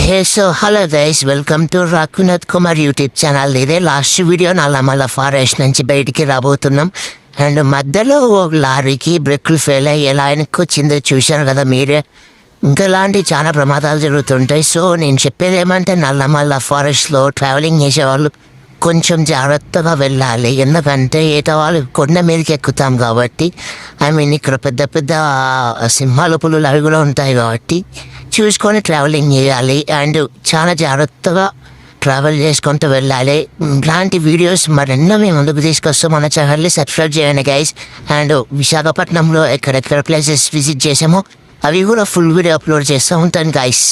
So hello guys, welcome to Raghunath Kumar YouTube channel. ఇదే last video. Nallamala forest నుంచి బయటికి రాబోతున్నాం. And మధ్యలో లారీకి బ్రేకులు ఫెయిల్ అయ్యి ఎలా ఆయనకు వచ్చిందో చూశారు కదా మీరే. ఇంకా ఇలాంటి చాలా ప్రమాదాలు జరుగుతుంటాయి. సో నేను చెప్పేది ఏమంటే, నల్లమల్ల ఫారెస్ట్లో ట్రావెలింగ్ చేసేవాళ్ళు కొంచెం జాగ్రత్తగా వెళ్ళాలి. ఎందుకంటే ఈత వాళ్ళు కొండ మీదకి ఎక్కుతాం కాబట్టి, ఇక్కడ పెద్ద పెద్ద సింహాలు, పులులు అవి కూడా ఉంటాయి కాబట్టి చూసుకొని ట్రావెలింగ్ చేయాలి. అండ్ చాలా జాగ్రత్తగా ట్రావెల్ చేసుకుంటూ వెళ్ళాలి. ఇలాంటి వీడియోస్ మరెన్నో మేము ముందుకు తీసుకొస్తాం. మన ఛానల్ని సబ్స్క్రైబ్ చేయండి గైస్. అండ్ విశాఖపట్నంలో ఎక్కడెక్కడ ప్లేసెస్ విజిట్ చేసామో అవి కూడా ఫుల్ వీడియో అప్లోడ్ చేస్తూ ఉంటాను గైస్.